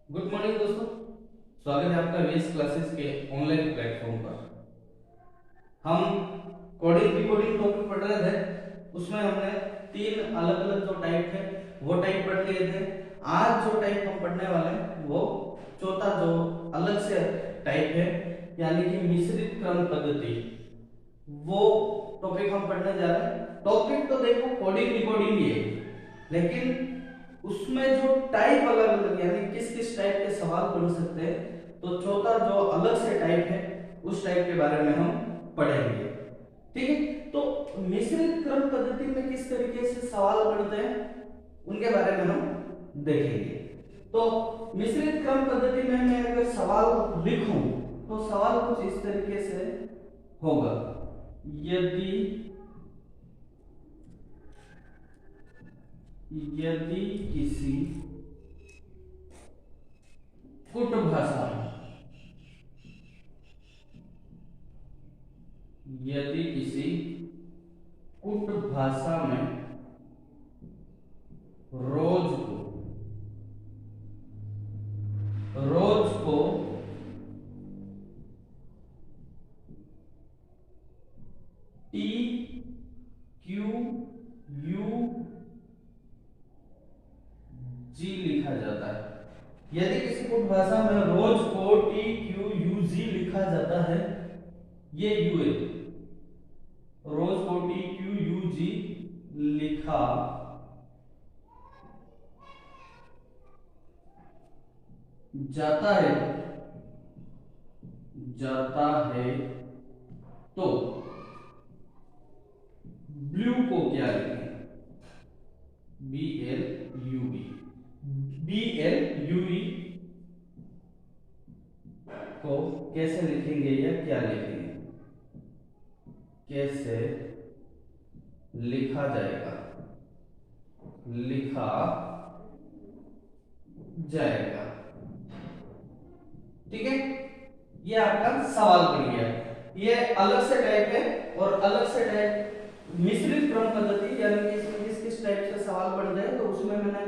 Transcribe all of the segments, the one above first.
Good morning दोस्तों। स्वागत है आपका वीएस क्लासेस के ऑनलाइन प्लेटफॉर्म पर। हम कोडिंग डिकोडिंग टॉपिक पढ़ रहे थे, उसमें हमने तीन अलग अलग जो टाइप है वो टाइप पढ़ लिए थे। आज जो टाइप हम पढ़ने वाले हैं वो चौथा जो अलग से टाइप है, यानी कि मिश्रित क्रम पद्धति, वो टॉपिक हम पढ़ने जा रहे हैं। टॉपिक तो देखो कोडिंग डिकोडिंग ही है, लेकिन उसमें जो टाइप अलग अलग, यानी किस किस टाइप के सवाल बन सकते हैं, तो चौथा जो अलग से टाइप है उस टाइप के बारे में हम पढ़ेंगे। ठीक है, तो मिश्रित क्रम पद्धति में किस तरीके से सवाल बनते हैं उनके बारे में हम देखेंगे। तो मिश्रित क्रम पद्धति में मैं अगर सवाल लिखूं तो सवाल कुछ इस तरीके से होगा। यदि किसी कुट भाषा में यदि किसी कुट भाषा में रोज को टी क्यू यू जी लिखा जाता है। यदि किसी कुट भाषा में रोज को टी क्यू यू जी लिखा जाता है, ये यू है, रोज को टी क्यू यू जी लिखा जाता है तो ब्लू को क्या लिखेंगे? B L U B, B L U E को कैसे लिखेंगे या क्या लिखेंगे, कैसे लिखा जाएगा, लिखा जाएगा। ठीक है, ये आपका सवाल बन गया। ये अलग से टाइप है और अलग से टाइप मिश्रित क्रम पद्धति, यानी कि इसमें किस किस टाइप से सवाल बनते हैं। तो उसमें मैंने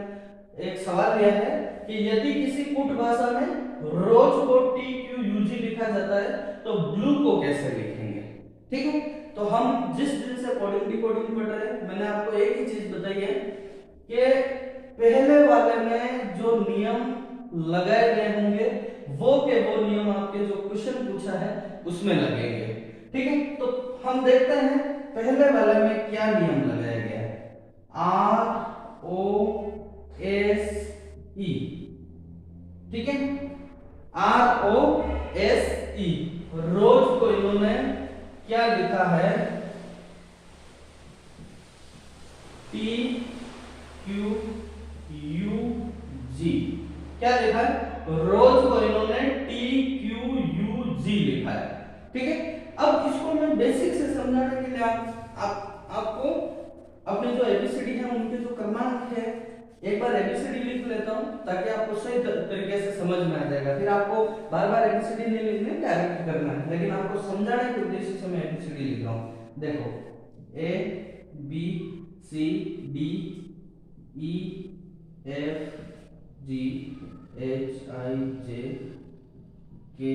एक सवाल लिया है कि यदि किसी कुट भाषा में रोज को टी क्यू यू जी लिखा जाता है तो ब्लू को कैसे लिखेंगे। ठीक है, तो हम जिस दिन से कोडिंग डिकोडिंग पढ़ रहे हैं, मैंने आपको एक ही चीज बताई है कि पहले वाले में जो नियम लगाए गए होंगे वो के वो नियम आपके जो क्वेश्चन पूछा है उसमें लगेंगे। ठीक है, तो हम देखते हैं पहले वाले में क्या नियम लगाया गया है। आर ओ एस ई, ठीक है, आर ओ एस ई, रोज को इन्होंने क्या लिखा है? टी क्यू यू जी, क्या लिखा है? रोज को इन्होंने टी क्यू यू जी लिखा है। ठीक है, अब इसको मैं बेसिक से समझाने के लिए आपको अपने जो एबीसीडी है उनके जो क्रमांक है एक बार एबीसीडी लिख लेता हूं, ताकि आपको सही तरीके से समझ में आ जाएगा। फिर आपको बार बार एबीसीडी नहीं लिखने, डायरेक्ट करना है, लेकिन आपको समझाने के उद्देश्य से मैं एबीसीडी लिख रहा हूं। देखो, A B C D E F G H I J K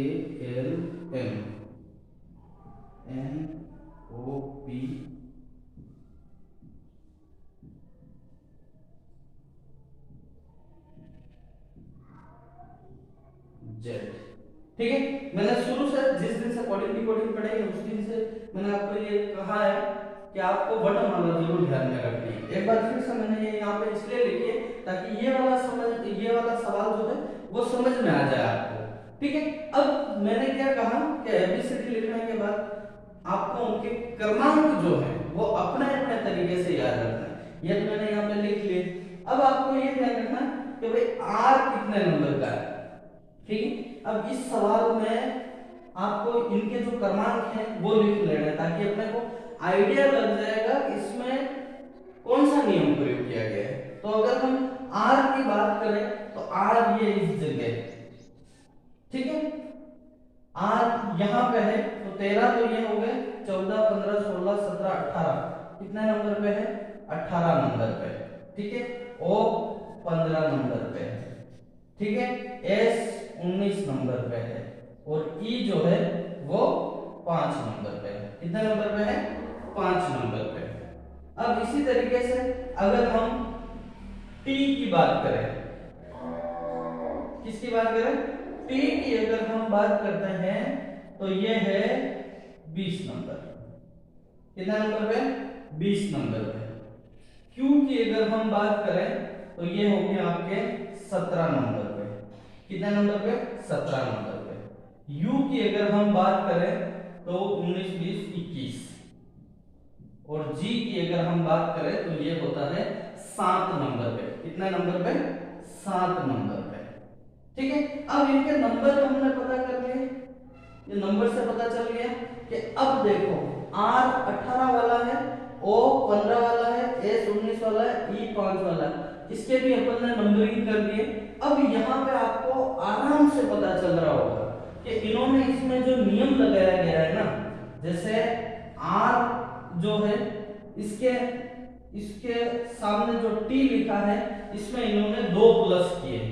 L M N O P Z. ठीक है, मैंने शुरू से जिस दिन से कोडिंग डिकोडिंग पढ़ाई है उस दिन से मैंने आपको ये कहा है कि आपको वर्णमाला जरूर ध्यान में रखनी है। एक बार फिर से मैंने ये यहाँ पे इसलिए लिखी है ताकि ये वाला सवाल जो है वो समझ में आ जाए आपको। ठीक है, अब मैंने क्या कहा कि एबीसीडी लिखने के बाद आपको उनके क्रमांक जो है वो अपने अपने तरीके से याद रखना है। ये मैंने यहाँ पे लिख लिए। अब आपको ये ध्यान रखना कि भाई आर कितने नंबर का है। ठीक है, अब इस सवाल में आपको इनके जो क्रमांक हैं वो लिख लेना है, ताकि अपने को आइडिया लग जाएगा इसमें कौन सा नियम प्रयोग किया गया है। तो अगर हम आर की बात करें तो आर ये इस जगह, ठीक है, आर यहां पे है तो 13, तो ये हो गए 14 15 16 17 18, कितने नंबर पे है? 18 नंबर पे। ठीक है, ओ 15 नंबर पे है। ठीक है, एस 19 नंबर पे है और ई जो है वो 5 नंबर पे है। कितने नंबर पे है? 5 नंबर पे है। अब इसी तरीके से अगर हम टी की बात करें, किसकी बात करें? टी की अगर हम बात करते हैं तो ये है 20 नंबर। कितना नंबर पे? 20 नंबर पे। क्यू की अगर हम बात करें तो ये हो गया आपके 17 नंबर पे। कितना नंबर पे? 17 नंबर पे। यू की अगर हम बात करें तो 19 20 21 और जी की अगर हम बात करें तो ये होता है 7 नंबर पे। कितना नंबर पे? 7 नंबर पे। ठीक है, अब इनके नंबर हमने पता कर लिए, ये नंबर से पता चल गया कि अब देखो आर 18 वाला है, ओ 15 वाला है, एस 19 वाला है, ई 5 वाला है, इसके भी अपन ने नंबरिंग कर लिए। अब यहाँ पे आपको आराम से पता चल रहा होगा कि इन्होंने इसमें जो नियम लगाया गया है ना, जैसे आर जो है इसके इसके सामने जो टी लिखा है इसमें इन्होंने 2 प्लस किए।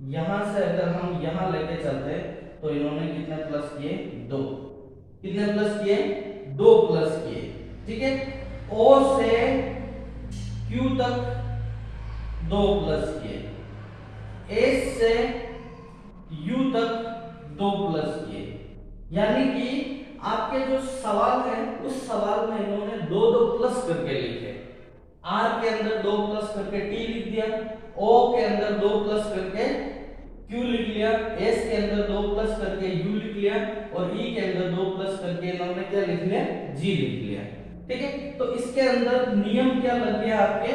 यहां से अगर हम यहां लेके चलते तो इन्होंने कितने प्लस किए? 2। कितने प्लस किए? 2 प्लस किए। ठीक है, ओ से क्यू तक 2 प्लस किए, एस से यू तक 2 प्लस किए। यानी कि आपके जो सवाल है उस सवाल में इन्होंने 2 प्लस करके लिखे। आर के अंदर 2 प्लस करके टी लिख दिया, ओ के अंदर 2 प्लस करके क्यू लिख लिया, एस के अंदर 2 प्लस करके यू लिख लिया और ई के अंदर 2 प्लस करके इन्होंने क्या लिख लिया? जी लिख लिया। ठीक है, तो इसके अंदर नियम क्या लग गया आपके?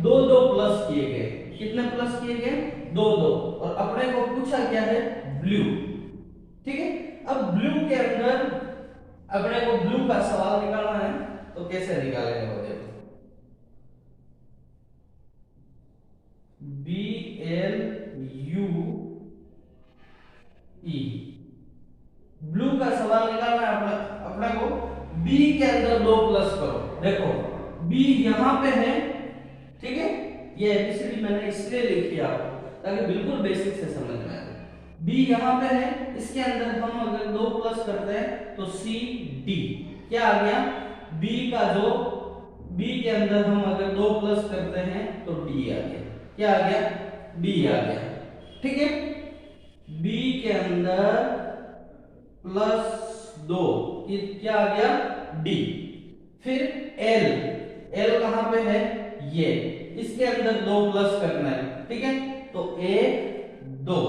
2 प्लस किए गए। कितने प्लस किए गए? 2 और अपने को पूछा क्या है? ब्लू। ठीक है, अब ब्लू के अंदर अपने को ब्लू का सवाल निकालना है तो कैसे निकालेंगे वो देखो। B L U E, blue का सवाल निकालना है अपने को। बी के अंदर 2 प्लस करो। देखो बी यहां पे है, ठीक है, ये एबीसीडी मैंने इसलिए लिखी आपको ताकि बिल्कुल बेसिक से समझ में आए। बी यहां पे है, इसके अंदर हम अगर 2 प्लस करते हैं तो सी डी क्या आ गया? बी का जो बी के अंदर हम अगर 2 प्लस करते हैं तो डी आ गया। क्या आ गया? डी आ गया। ठीक है, बी के अंदर +2 क्या आ गया? डी। फिर एल, एल कहां पे है? ये, इसके अंदर 2 प्लस करना है। ठीक है, तो 1 2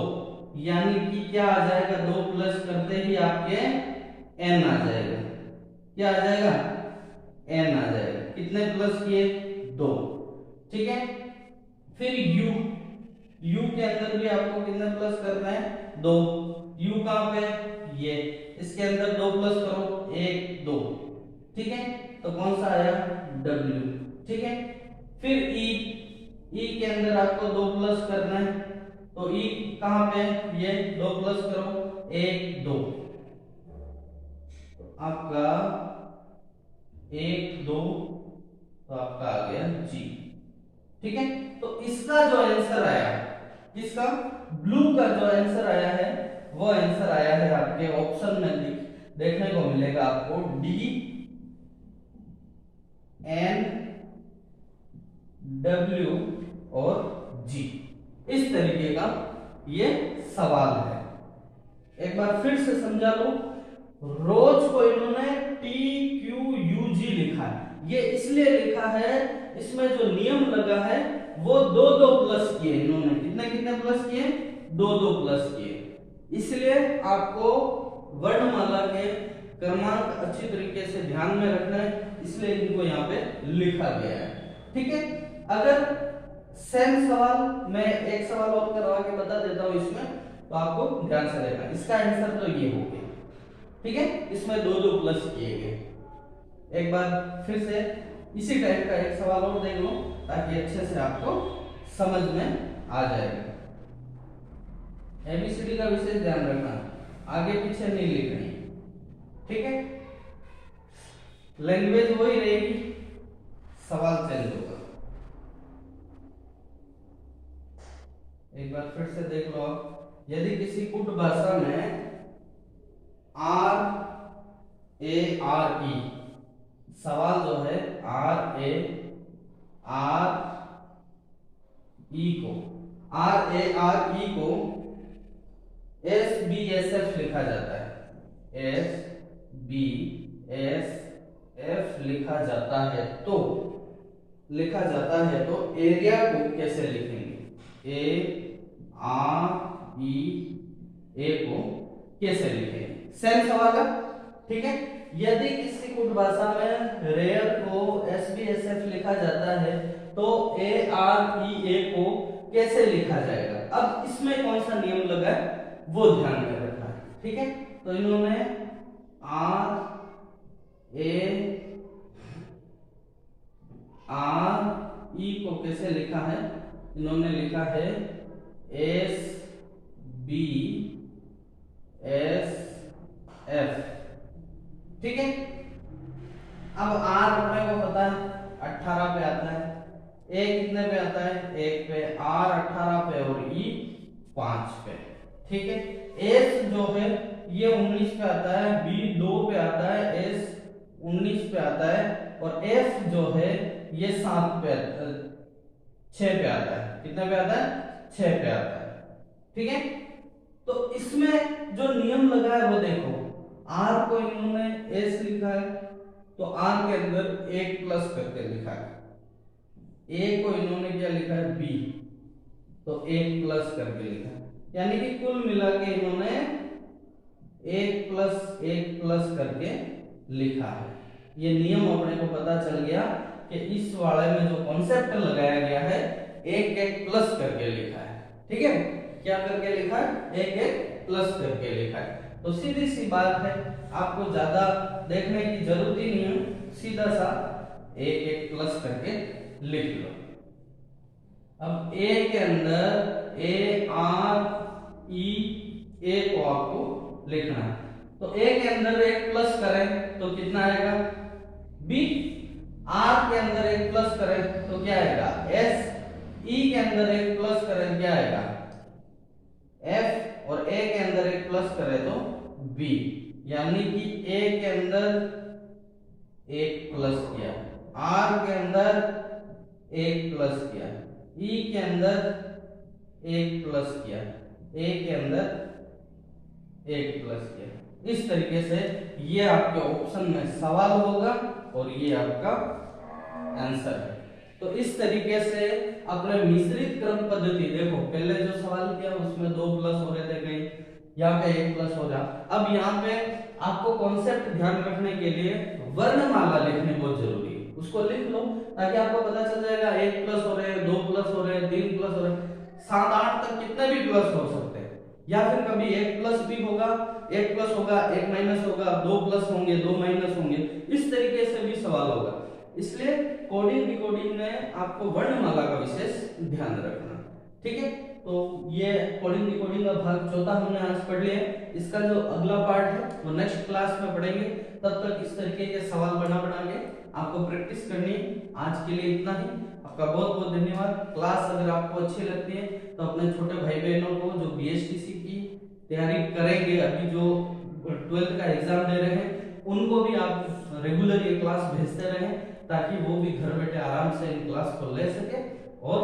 यानी कि क्या आ जाएगा? 2 प्लस करते ही आपके एन आ जाएगा। क्या आ जाएगा? एन आ जाएगा। कितने प्लस किए? 2। ठीक है, फिर यू, यू के अंदर भी आपको कितने प्लस करना है? 2। यू कहां पे? ये, इसके अंदर 2 प्लस करो, 1 2। ठीक है, तो कौन सा आया? डब्ल्यू। ठीक है, फिर ई, ई के अंदर आपको 2 प्लस करना है तो ई कहां पे? ये 2 प्लस करो, 1 2, तो आपका 1 2 तो आपका आ गया जी। ठीक है, तो इसका जो आंसर आया, इसका ब्लू का जो आंसर आया है वो आंसर आया है आपके ऑप्शन में देखने को मिलेगा आपको डी एन डब्ल्यू और जी। इस तरीके का ये सवाल है। एक बार फिर से समझा लो, रोज को इन्होंने टी क्यू यू जी लिखा है। ये इसलिए लिखा है, इसमें जो नियम लगा है वो 2 प्लस किए इन्होंने। कितने कितने प्लस किए? 2 प्लस किए। इसलिए आपको वर्णमाला के क्रमांक अच्छी तरीके से ध्यान में रखना है, इसलिए इनको यहाँ पे लिखा गया है। ठीक है, अगर सेम सवाल मैं एक सवाल और करवा के बता देता हूं इसमें, तो आपको ध्यान से देखना। इसका आंसर तो ये हो गया। ठीक है, इसमें 2 प्लस किए गए। एक बार फिर से इसी टाइप का एक सवाल और देख लो ताकि अच्छे से आपको समझ में आ जाएगा। एबीसीडी का विशेष ध्यान रखना, आगे पीछे नहीं लिखनी। ठीक है, लैंग्वेज वही रहेगी, सवाल चेंज होगा। एक बार फिर से देख लो आप, यदि किसी कुट भाषा में RARE, सवाल जो है RARE को SBSF लिखा जाता है, SBSF लिखा जाता है, तो एरिया को कैसे लिखेंगे, AREA को कैसे लिखेंगे, सेम सवाल है। ठीक है, यदि किसी कुट भाषा में रेयर को SBSF लिखा जाता है तो AREA को कैसे लिखा जाएगा। अब इसमें कौन सा नियम लगा है वो ध्यान में रखना है। ठीक है, तो इन्होंने RARE को कैसे लिखा है, इन्होंने लिखा है SBSF। ठीक है, अब R अपने को पता है 18 पे आता है, A कितने पे आता है 1 पे, R 18 पे और E 5 पे। ठीक है, S जो है ये 19 पे आता है, B 2 पे आता है, S 19 पे आता है और F जो है ये 7 पे 6 पे आता है। कितने पे आता है 6 पे आता है। ठीक है, तो इसमें जो नियम लगा है वो देखो, R को इन्होंने S लिखा है तो R के अंदर 1 प्लस करके लिखा है, A को इन्होंने क्या लिखा है B, तो 1 प्लस करके लिखा है, यानी कि कुल मिला के इन्होंने 1 प्लस करके लिखा है। ये नियम अपने को पता चल गया कि इस वाले में जो कॉन्सेप्ट लगाया गया है 1 प्लस करके लिखा है। ठीक है, क्या करके लिखा है 1 प्लस करके लिखा है। तो सीधी सी बात है, आपको ज्यादा देखने की जरूरत ही नहीं है, सीधा सा 1 प्लस करके लिख लो। अब A के अंदर AREA को आपको लिखना है, तो A के अंदर 1 प्लस करें तो कितना आएगा B, R के अंदर 1 प्लस करें तो क्या आएगा S, E के अंदर 1 प्लस करें क्या आएगा F और A के अंदर 1 प्लस करें तो B, यानी कि A के अंदर 1 प्लस किया, R के अंदर 1 प्लस किया, E के अंदर 1 प्लस किया, A के अंदर 1 प्लस किया। इस तरीके से ये आपके ऑप्शन में सवाल होगा और ये आपका आंसर है। तो इस तरीके से अपने मिश्रित क्रम पद्धति देखो, पहले जो सवाल किया उसमें 2 प्लस हो रहे थे, कहीं यहाँ पे 1 प्लस हो रहा। अब यहाँ पे आपको कॉन्सेप्ट ध्यान रखने के लिए वर्णमाला लिखनी बहुत जरूरी है, उसको लिख लो ताकि आपको पता चल जाएगा 1 प्लस हो रहे हैं, 2 प्लस हो रहे हैं, 3 प्लस हो रहे हैं, 7 8 तक कितने भी प्लस हो सकते हैं, या फिर कभी 1 प्लस भी होगा, 1 प्लस होगा, 1 माइनस होगा, 2 प्लस होंगे, 2 माइनस होंगे, इस तरीके से भी सवाल होगा। इसलिए कोडिंग डिकोडिंग में आपको वर्णमाला का विशेष ध्यान रखना। ठीक है, तो ये कोडिंग डिकोडिंग का भाग चौथा हमने आज पढ़ लिया। इसका जो अगला पार्ट है वो नेक्स्ट क्लास में पढ़ेंगे, तब तक इस तरीके के सवाल बना के आपको प्रैक्टिस करनी है। आज के लिए इतना ही, आपका बहुत बहुत धन्यवाद। क्लास अगर आपको अच्छी लगती है तो अपने छोटे भाई बहनों को जो BSTC की तैयारी करेंगे, अभी जो 12th का एग्जाम दे रहे हैं, उनको भी आप रेगुलर ये क्लास भेजते रहें ताकि वो भी घर बैठे आराम से इन क्लास को ले सके और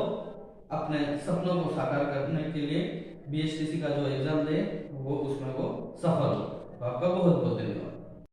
अपने सपनों को साकार करने के लिए BSTC का जो एग्जाम दे वो उसमें वो सफल हो। आपका बहुत बहुत धन्यवाद।